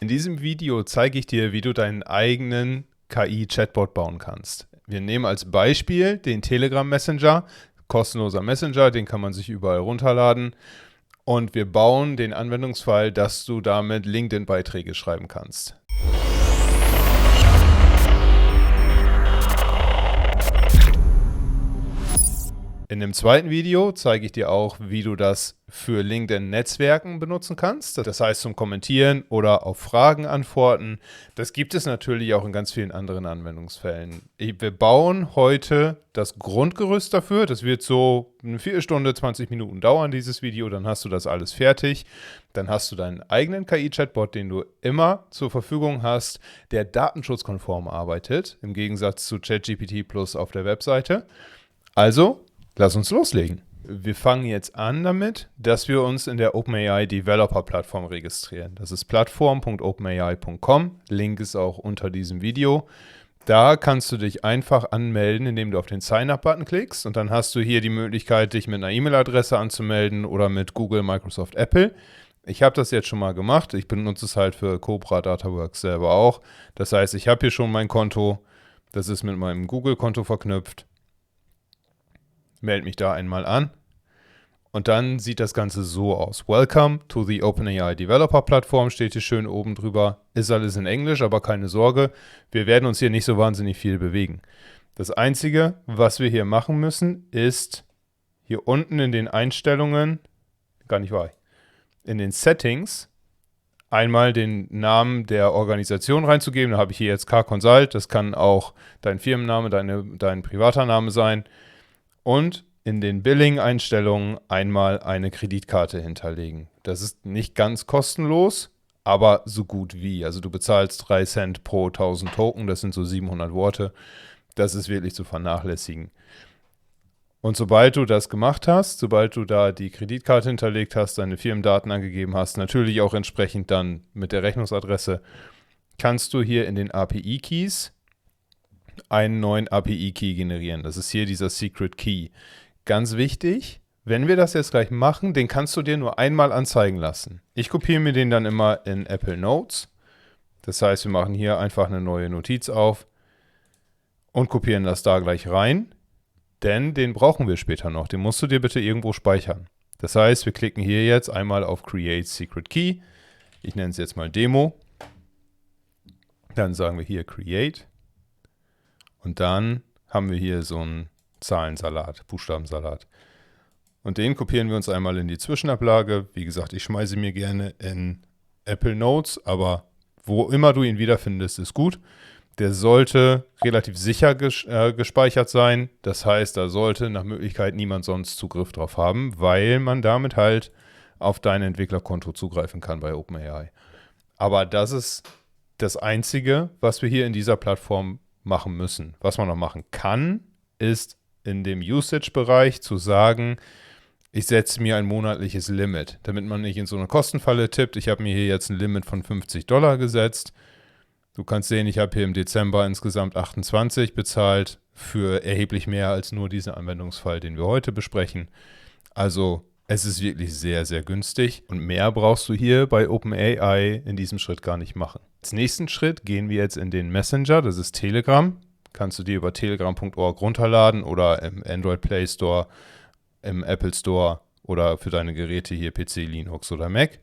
In diesem Video zeige ich dir, wie du deinen eigenen KI-Chatbot bauen kannst. Wir nehmen als Beispiel den Telegram Messenger, kostenloser Messenger, den kann man sich überall runterladen. Und wir bauen den Anwendungsfall, dass du damit LinkedIn-Beiträge schreiben kannst. In dem zweiten Video zeige ich dir auch, wie du das für LinkedIn-Netzwerken benutzen kannst. Das heißt zum Kommentieren oder auf Fragen antworten. Das gibt es natürlich auch in ganz vielen anderen Anwendungsfällen. Wir bauen heute das Grundgerüst dafür. Das wird so eine Viertelstunde, 20 Minuten dauern, dieses Video. Dann hast du das alles fertig. Dann hast du deinen eigenen KI-Chatbot, den du immer zur Verfügung hast, der datenschutzkonform arbeitet, im Gegensatz zu ChatGPT Plus auf der Webseite. Also, lass uns loslegen. Wir fangen jetzt an damit, dass wir uns in der OpenAI Developer Plattform registrieren. Das ist plattform.openai.com. Link ist auch unter diesem Video. Da kannst du dich einfach anmelden, indem du auf den Sign-up-Button klickst. Und dann hast du hier die Möglichkeit, dich mit einer E-Mail-Adresse anzumelden oder mit Google, Microsoft, Apple. Ich habe das jetzt schon mal gemacht. Ich benutze es halt für Cobra Dataworks selber auch. Das heißt, ich habe hier schon mein Konto. Das ist mit meinem Google-Konto verknüpft. Melde mich da einmal an und dann sieht das Ganze so aus. Welcome to the OpenAI Developer Plattform steht hier schön oben drüber. Ist alles in Englisch, aber keine Sorge, wir werden uns hier nicht so wahnsinnig viel bewegen. Das Einzige, was wir hier machen müssen, ist hier unten in den Einstellungen, gar nicht wahr, in den Settings einmal den Namen der Organisation reinzugeben. Da habe ich hier jetzt K-Consult, das kann auch dein Firmenname, dein privater Name sein. Und in den Billing-Einstellungen einmal eine Kreditkarte hinterlegen. Das ist nicht ganz kostenlos, aber so gut wie. Also du bezahlst 3 Cent pro 1000 Token, das sind so 700 Worte. Das ist wirklich zu vernachlässigen. Und sobald du das gemacht hast, sobald du da die Kreditkarte hinterlegt hast, deine Firmendaten angegeben hast, natürlich auch entsprechend dann mit der Rechnungsadresse, kannst du hier in den API-Keys einen neuen API-Key generieren. Das ist hier dieser Secret Key. Ganz wichtig, wenn wir das jetzt gleich machen, den kannst du dir nur einmal anzeigen lassen. Ich kopiere mir den dann immer in Apple Notes. Das heißt, wir machen hier einfach eine neue Notiz auf und kopieren das da gleich rein, denn den brauchen wir später noch. Den musst du dir bitte irgendwo speichern. Das heißt, wir klicken hier jetzt einmal auf Create Secret Key. Ich nenne es jetzt mal Demo. Dann sagen wir hier Create. Und dann haben wir hier so einen Zahlensalat, Buchstabensalat. Und den kopieren wir uns einmal in die Zwischenablage. Wie gesagt, ich schmeiße mir gerne in Apple Notes, aber wo immer du ihn wiederfindest, ist gut. Der sollte relativ sicher gespeichert sein. Das heißt, da sollte nach Möglichkeit niemand sonst Zugriff drauf haben, weil man damit halt auf dein Entwicklerkonto zugreifen kann bei OpenAI. Aber das ist das Einzige, was wir hier in dieser Plattform machen müssen. Was man noch machen kann, ist in dem Usage-Bereich zu sagen, ich setze mir ein monatliches Limit, damit man nicht in so eine Kostenfalle tippt. Ich habe mir hier jetzt ein Limit von $50 gesetzt. Du kannst sehen, ich habe hier im Dezember insgesamt 28 bezahlt für erheblich mehr als nur diesen Anwendungsfall, den wir heute besprechen. Also es ist wirklich sehr, sehr günstig und mehr brauchst du hier bei OpenAI in diesem Schritt gar nicht machen. Als nächsten Schritt gehen wir jetzt in den Messenger, das ist Telegram. Kannst du dir über telegram.org runterladen oder im Android Play Store, im Apple Store oder für deine Geräte hier PC, Linux oder Mac.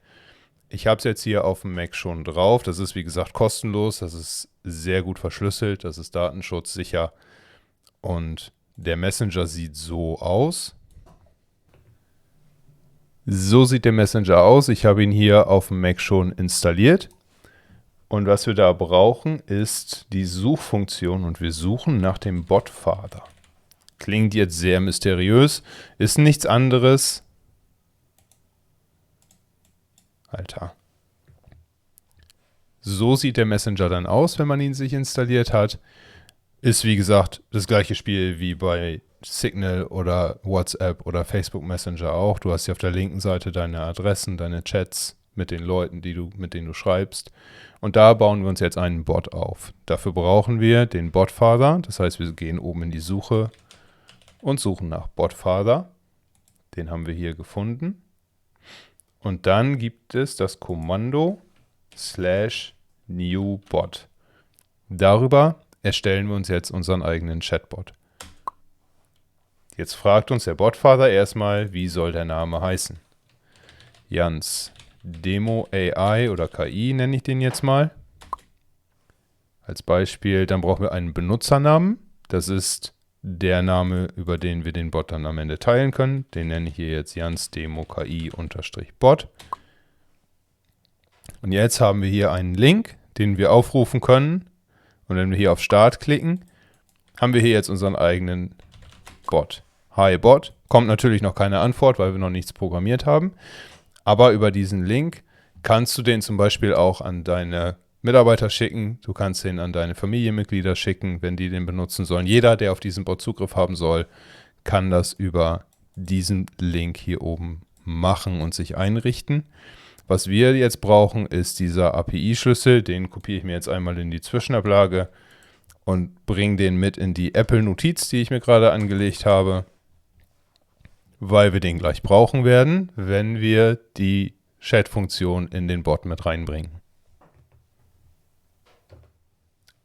Ich habe es jetzt hier auf dem Mac schon drauf. Das ist wie gesagt kostenlos, das ist sehr gut verschlüsselt, das ist datenschutzsicher und der Messenger sieht so aus. So sieht der Messenger aus. Ich habe ihn hier auf dem Mac schon installiert. Und was wir da brauchen, ist die Suchfunktion und wir suchen nach dem Botfather. Klingt jetzt sehr mysteriös, ist nichts anderes. Alter. So sieht der Messenger dann aus, wenn man ihn sich installiert hat. Ist wie gesagt das gleiche Spiel wie bei Signal oder WhatsApp oder Facebook Messenger auch. Du hast hier auf der linken Seite deine Adressen, deine Chats mit den Leuten, mit denen du schreibst. Und da bauen wir uns jetzt einen Bot auf. Dafür brauchen wir den Botfather. Das heißt, wir gehen oben in die Suche und suchen nach Botfather. Den haben wir hier gefunden. Und dann gibt es das Kommando new bot. Darüber erstellen wir uns jetzt unseren eigenen Chatbot. Jetzt fragt uns der Botfather erstmal, wie soll der Name heißen? Jans Demo AI oder KI nenne ich den jetzt mal. Als Beispiel, dann brauchen wir einen Benutzernamen. Das ist der Name, über den wir den Bot dann am Ende teilen können. Den nenne ich hier jetzt Jans Demo KI-Bot. Und jetzt haben wir hier einen Link, den wir aufrufen können. Und wenn wir hier auf Start klicken, haben wir hier jetzt unseren eigenen Bot. Hi Bot. Kommt natürlich noch keine Antwort, weil wir noch nichts programmiert haben. Aber über diesen Link kannst du den zum Beispiel auch an deine Mitarbeiter schicken. Du kannst den an deine Familienmitglieder schicken, wenn die den benutzen sollen. Jeder, der auf diesen Bot Zugriff haben soll, kann das über diesen Link hier oben machen und sich einrichten. Was wir jetzt brauchen, ist dieser API-Schlüssel. Den kopiere ich mir jetzt einmal in die Zwischenablage und bringe den mit in die Apple-Notiz, die ich mir gerade angelegt habe, weil wir den gleich brauchen werden, wenn wir die Chat-Funktion in den Bot mit reinbringen.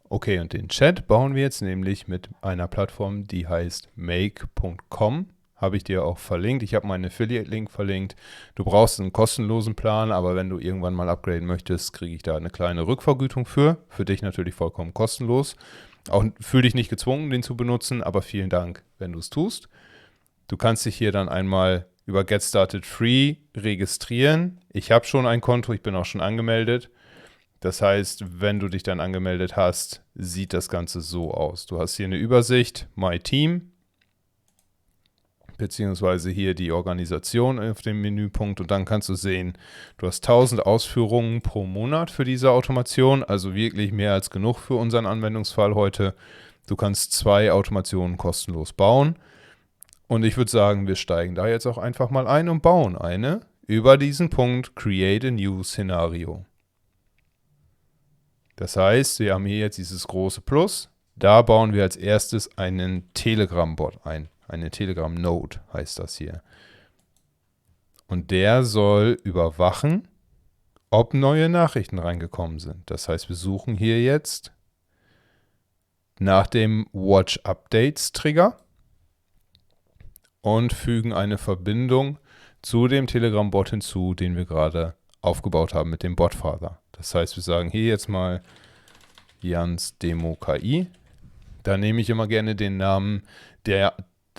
Okay, und den Chat bauen wir jetzt nämlich mit einer Plattform, die heißt make.com. Habe ich dir auch verlinkt. Ich habe meinen Affiliate-Link verlinkt. Du brauchst einen kostenlosen Plan, aber wenn du irgendwann mal upgraden möchtest, kriege ich da eine kleine Rückvergütung für. Für dich natürlich vollkommen kostenlos. Auch fühl dich nicht gezwungen, den zu benutzen, aber vielen Dank, wenn du es tust. Du kannst dich hier dann einmal über Get Started Free registrieren. Ich habe schon ein Konto, ich bin auch schon angemeldet. Das heißt, wenn du dich dann angemeldet hast, sieht das Ganze so aus. Du hast hier eine Übersicht, My Team, beziehungsweise hier die Organisation auf dem Menüpunkt und dann kannst du sehen, du hast 1000 Ausführungen pro Monat für diese Automation, also wirklich mehr als genug für unseren Anwendungsfall heute. Du kannst 2 Automationen kostenlos bauen und ich würde sagen, wir steigen da jetzt auch einfach mal ein und bauen eine über diesen Punkt Create a New Scenario. Das heißt, wir haben hier jetzt dieses große Plus, da bauen wir als erstes einen Telegram-Bot ein. Eine Telegram-Node heißt das hier. Und der soll überwachen, ob neue Nachrichten reingekommen sind. Das heißt, wir suchen hier jetzt nach dem Watch Updates Trigger und fügen eine Verbindung zu dem Telegram-Bot hinzu, den wir gerade aufgebaut haben mit dem Botfather. Das heißt, wir sagen hier jetzt mal Jans Demo KI. Da nehme ich immer gerne den Namen, der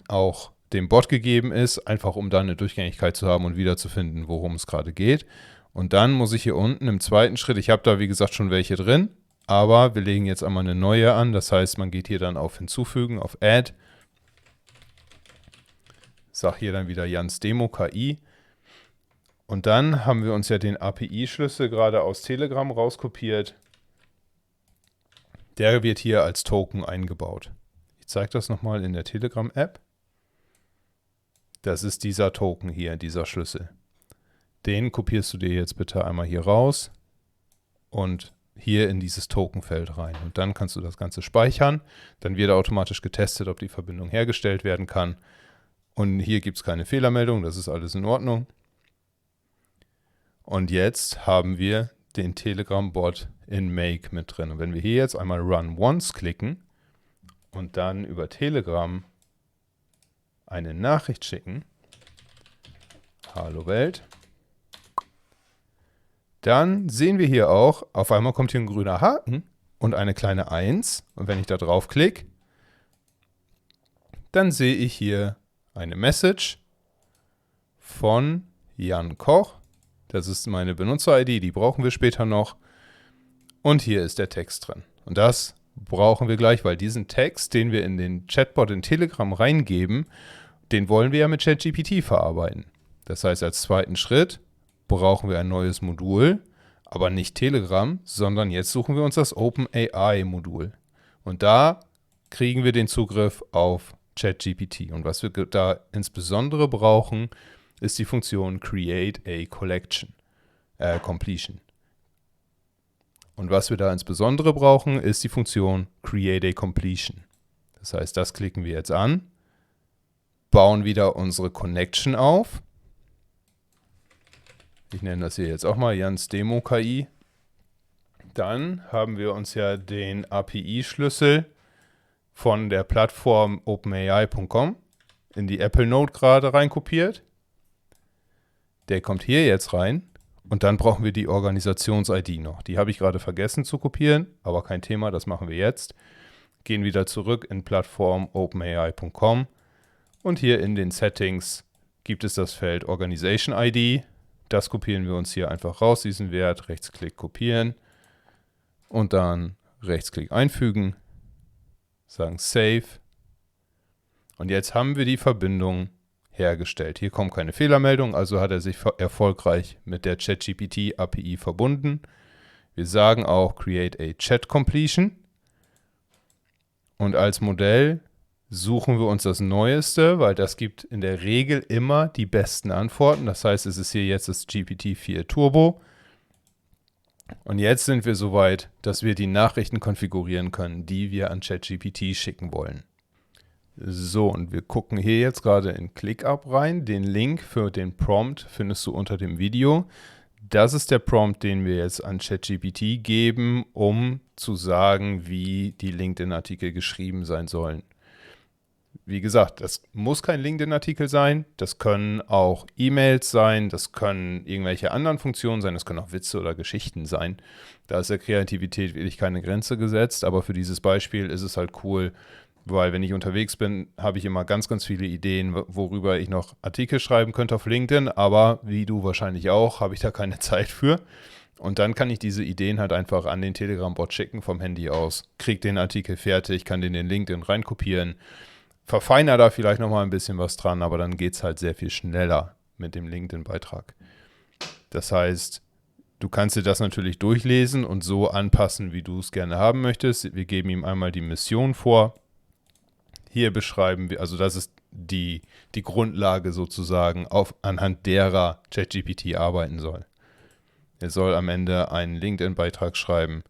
auch dem Bot gegeben ist, einfach um da eine Durchgängigkeit zu haben und wiederzufinden, worum es gerade geht. Und dann muss ich hier unten im zweiten Schritt, ich habe da wie gesagt schon welche drin, aber wir legen jetzt einmal eine neue an. Das heißt, man geht hier dann auf Hinzufügen, auf Add. Sag hier dann wieder Jans Demo KI. Und dann haben wir uns ja den API-Schlüssel gerade aus Telegram rauskopiert. Der wird hier als Token eingebaut. Ich zeige das nochmal in der Telegram-App. Das ist dieser Token hier, dieser Schlüssel. Den kopierst du dir jetzt bitte einmal hier raus und hier in dieses Tokenfeld rein. Und dann kannst du das Ganze speichern. Dann wird automatisch getestet, ob die Verbindung hergestellt werden kann. Und hier gibt es keine Fehlermeldung, das ist alles in Ordnung. Und jetzt haben wir den Telegram-Bot in Make mit drin. Und wenn wir hier jetzt einmal Run Once klicken und dann über Telegram eine Nachricht schicken, Hallo Welt, dann sehen wir hier auch, auf einmal kommt hier ein grüner Haken und eine kleine 1. Und wenn ich da drauf klicke, dann sehe ich hier eine Message von Jan Koch. Das ist meine Benutzer-ID, die brauchen wir später noch. Und hier ist der Text drin. Und das brauchen wir gleich, weil diesen Text, den wir in den Chatbot in Telegram reingeben, den wollen wir ja mit ChatGPT verarbeiten. Das heißt, als zweiten Schritt brauchen wir ein neues Modul, aber nicht Telegram, sondern jetzt suchen wir uns das OpenAI-Modul. Und da kriegen wir den Zugriff auf ChatGPT. Und was wir da insbesondere brauchen, ist die Funktion Create a Completion. Und was wir da insbesondere brauchen, ist die Funktion Create a Completion. Das heißt, das klicken wir jetzt an, bauen wieder unsere Connection auf. Ich nenne das hier jetzt auch mal Jans Demo KI. Dann haben wir uns ja den API-Schlüssel von der Plattform OpenAI.com in die Apple Note gerade reinkopiert. Der kommt hier jetzt rein und dann brauchen wir die Organisations-ID noch. Die habe ich gerade vergessen zu kopieren, aber kein Thema, das machen wir jetzt. Gehen wieder zurück in Plattform OpenAI.com und hier in den Settings gibt es das Feld Organization ID. Das kopieren wir uns hier einfach raus, diesen Wert, Rechtsklick kopieren und dann Rechtsklick einfügen, sagen Save. Und jetzt haben wir die Verbindung hergestellt. Hier kommt keine Fehlermeldung, also hat er sich erfolgreich mit der ChatGPT API verbunden. Wir sagen auch Create a Chat Completion. Und als Modell suchen wir uns das Neueste, weil das gibt in der Regel immer die besten Antworten. Das heißt, es ist hier jetzt das GPT-4 Turbo. Und jetzt sind wir soweit, dass wir die Nachrichten konfigurieren können, die wir an ChatGPT schicken wollen. So, und wir gucken hier jetzt gerade in ClickUp rein. Den Link für den Prompt findest du unter dem Video. Das ist der Prompt, den wir jetzt an ChatGPT geben, um zu sagen, wie die LinkedIn-Artikel geschrieben sein sollen. Wie gesagt, das muss kein LinkedIn-Artikel sein, das können auch E-Mails sein, das können irgendwelche anderen Funktionen sein, das können auch Witze oder Geschichten sein. Da ist der Kreativität wirklich keine Grenze gesetzt, aber für dieses Beispiel ist es halt cool, weil wenn ich unterwegs bin, habe ich immer ganz, ganz viele Ideen, worüber ich noch Artikel schreiben könnte auf LinkedIn, aber wie du wahrscheinlich auch, habe ich da keine Zeit für. Und dann kann ich diese Ideen halt einfach an den Telegram-Bot schicken vom Handy aus, kriege den Artikel fertig, kann den in LinkedIn reinkopieren, verfeinere da vielleicht nochmal ein bisschen was dran, aber dann geht es halt sehr viel schneller mit dem LinkedIn-Beitrag. Das heißt, du kannst dir das natürlich durchlesen und so anpassen, wie du es gerne haben möchtest. Wir geben ihm einmal die Mission vor. Hier beschreiben wir, also das ist die Grundlage sozusagen, anhand derer ChatGPT arbeiten soll. Er soll am Ende einen LinkedIn-Beitrag schreiben,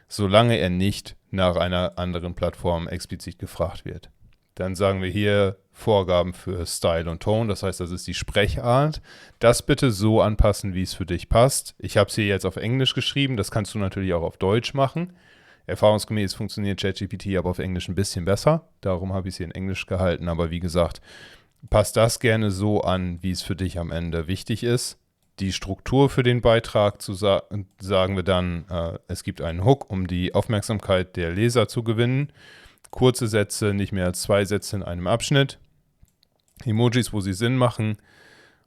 solange er nicht nach einer anderen Plattform explizit gefragt wird. Dann sagen wir hier Vorgaben für Style und Tone, das heißt, das ist die Sprechart. Das bitte so anpassen, wie es für dich passt. Ich habe es hier jetzt auf Englisch geschrieben, das kannst du natürlich auch auf Deutsch machen. Erfahrungsgemäß funktioniert ChatGPT aber auf Englisch ein bisschen besser. Darum habe ich es hier in Englisch gehalten. Aber wie gesagt, passt das gerne so an, wie es für dich am Ende wichtig ist. Die Struktur für den Beitrag sagen wir dann, es gibt einen Hook, um die Aufmerksamkeit der Leser zu gewinnen. Kurze Sätze, nicht mehr als 2 Sätze in einem Abschnitt. Emojis, wo sie Sinn machen.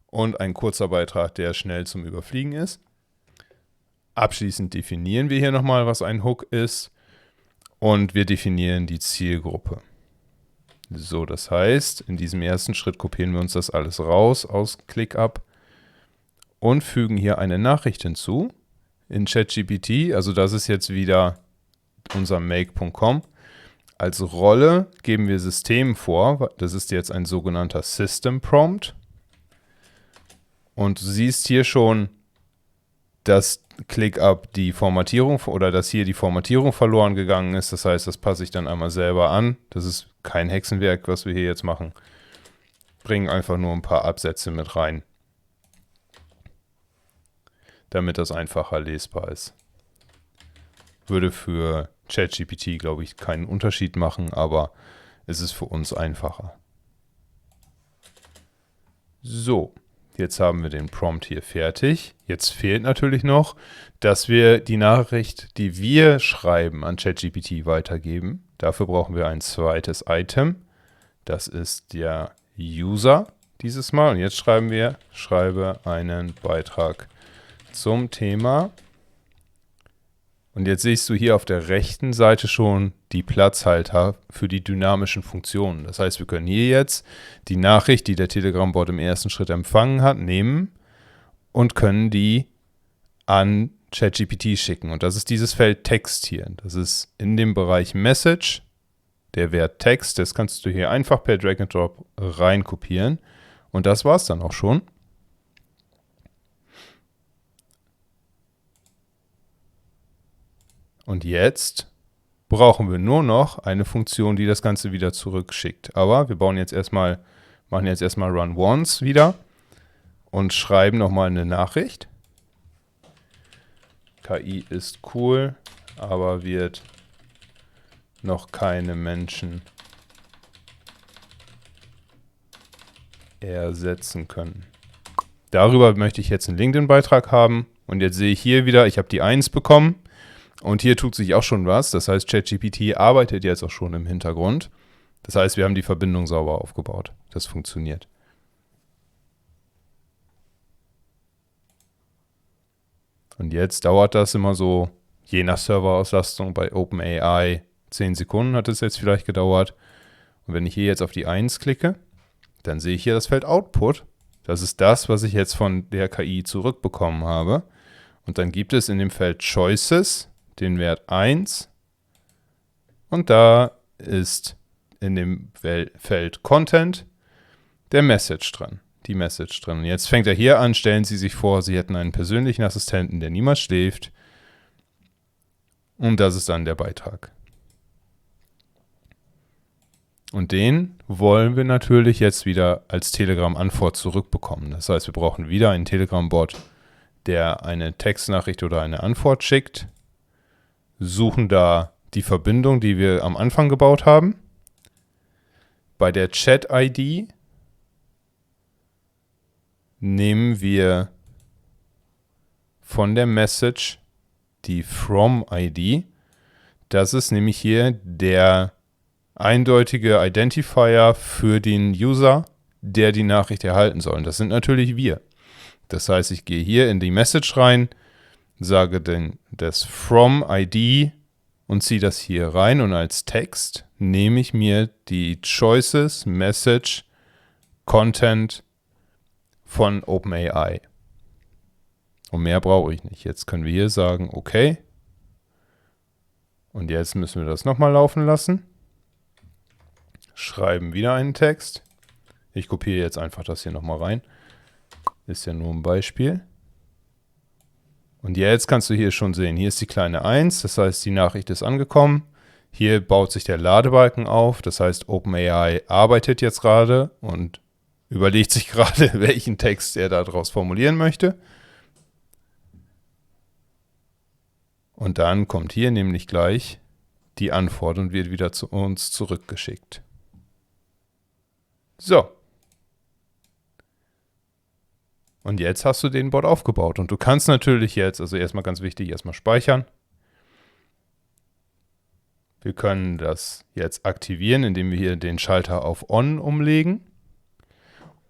Und ein kurzer Beitrag, der schnell zum Überfliegen ist. Abschließend definieren wir hier nochmal, was ein Hook ist. Und wir definieren die Zielgruppe. So, das heißt, in diesem ersten Schritt kopieren wir uns das alles raus aus ClickUp und fügen hier eine Nachricht hinzu in ChatGPT. Also das ist jetzt wieder unser make.com. Als Rolle geben wir System vor. Das ist jetzt ein sogenannter System Prompt. Und du siehst hier schon, dass ClickUp die Formatierung oder dass hier die Formatierung verloren gegangen ist. Das heißt, das passe ich dann einmal selber an. Das ist kein Hexenwerk, was wir hier jetzt machen. Bringen einfach nur ein paar Absätze mit rein, damit das einfacher lesbar ist. Würde für ChatGPT, glaube ich, keinen Unterschied machen, aber es ist für uns einfacher. So. Jetzt haben wir den Prompt hier fertig. Jetzt fehlt natürlich noch, dass wir die Nachricht, die wir schreiben, an ChatGPT weitergeben. Dafür brauchen wir ein zweites Item. Das ist der User dieses Mal. Und jetzt schreiben wir, schreibe einen Beitrag zum Thema. Und jetzt siehst du hier auf der rechten Seite schon die Platzhalter für die dynamischen Funktionen. Das heißt, wir können hier jetzt die Nachricht, die der Telegram-Bot im ersten Schritt empfangen hat, nehmen und können die an ChatGPT schicken. Und das ist dieses Feld Text hier. Das ist in dem Bereich Message, der Wert Text. Das kannst du hier einfach per Drag and Drop reinkopieren. Und das war es dann auch schon. Und jetzt brauchen wir nur noch eine Funktion, die das Ganze wieder zurückschickt. Aber wir machen jetzt erstmal Run Once wieder und schreiben nochmal eine Nachricht. KI ist cool. aber wird noch keine Menschen ersetzen können. Darüber möchte ich jetzt einen LinkedIn-Beitrag haben. Und jetzt sehe ich hier wieder, ich habe die 1 bekommen. Und hier tut sich auch schon was. Das heißt, ChatGPT arbeitet jetzt auch schon im Hintergrund. Das heißt, wir haben die Verbindung sauber aufgebaut. Das funktioniert. Und jetzt dauert das immer so, je nach Serverauslastung bei OpenAI, 10 Sekunden hat es jetzt vielleicht gedauert. Und wenn ich hier jetzt auf die 1 klicke, dann sehe ich hier das Feld Output. Das ist das, was ich jetzt von der KI zurückbekommen habe. Und dann gibt es in dem Feld Choices den Wert 1. Und da ist in dem Feld Content der Message dran. Die Message drin. Und jetzt fängt er hier an, stellen Sie sich vor, Sie hätten einen persönlichen Assistenten, der niemals schläft. Und das ist dann der Beitrag. Und den wollen wir natürlich jetzt wieder als Telegram-Antwort zurückbekommen. Das heißt, wir brauchen wieder einen Telegram-Bot, der eine Textnachricht oder eine Antwort schickt. Suchen da die Verbindung, die wir am Anfang gebaut haben. Bei der Chat-ID nehmen wir von der Message die From-ID. Das ist nämlich hier der eindeutige Identifier für den User, der die Nachricht erhalten soll. Und das sind natürlich wir. Das heißt, ich gehe hier in die Message rein, sage das From-ID und ziehe das hier rein. Und als Text nehme ich mir die Choices, Message, Content von OpenAI. Und mehr brauche ich nicht. Jetzt können wir hier sagen, okay. Und jetzt müssen wir das nochmal laufen lassen. Schreiben wieder einen Text. Ich kopiere jetzt einfach das hier nochmal rein. Ist ja nur ein Beispiel. Und jetzt kannst du hier schon sehen, hier ist die kleine 1, das heißt, die Nachricht ist angekommen. Hier baut sich der Ladebalken auf, das heißt, OpenAI arbeitet jetzt gerade und überlegt sich gerade, welchen Text er daraus formulieren möchte. Und dann kommt hier nämlich gleich die Antwort und wird wieder zu uns zurückgeschickt. So. Und jetzt hast du den Bot aufgebaut. Und du kannst natürlich jetzt, also erstmal ganz wichtig, erstmal speichern. Wir können das jetzt aktivieren, indem wir hier den Schalter auf On umlegen.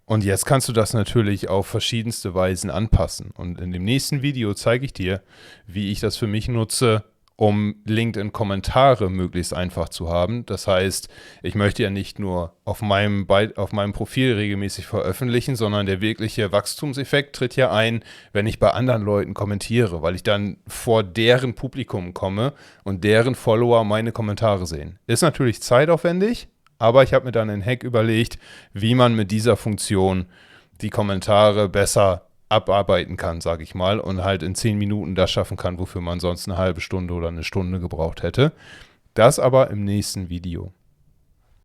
Und jetzt kannst du das natürlich auf verschiedenste Weisen anpassen. Und in dem nächsten Video zeige ich dir, wie ich das für mich nutze, um LinkedIn-Kommentare möglichst einfach zu haben. Das heißt, ich möchte ja nicht nur auf meinem Profil regelmäßig veröffentlichen, sondern der wirkliche Wachstumseffekt tritt ja ein, wenn ich bei anderen Leuten kommentiere, weil ich dann vor deren Publikum komme und deren Follower meine Kommentare sehen. Ist natürlich zeitaufwendig, aber ich habe mir dann einen Hack überlegt, wie man mit dieser Funktion die Kommentare besser abarbeiten kann, sage ich mal, und halt in 10 Minuten das schaffen kann, wofür man sonst eine halbe Stunde oder eine Stunde gebraucht hätte. Das aber im nächsten Video.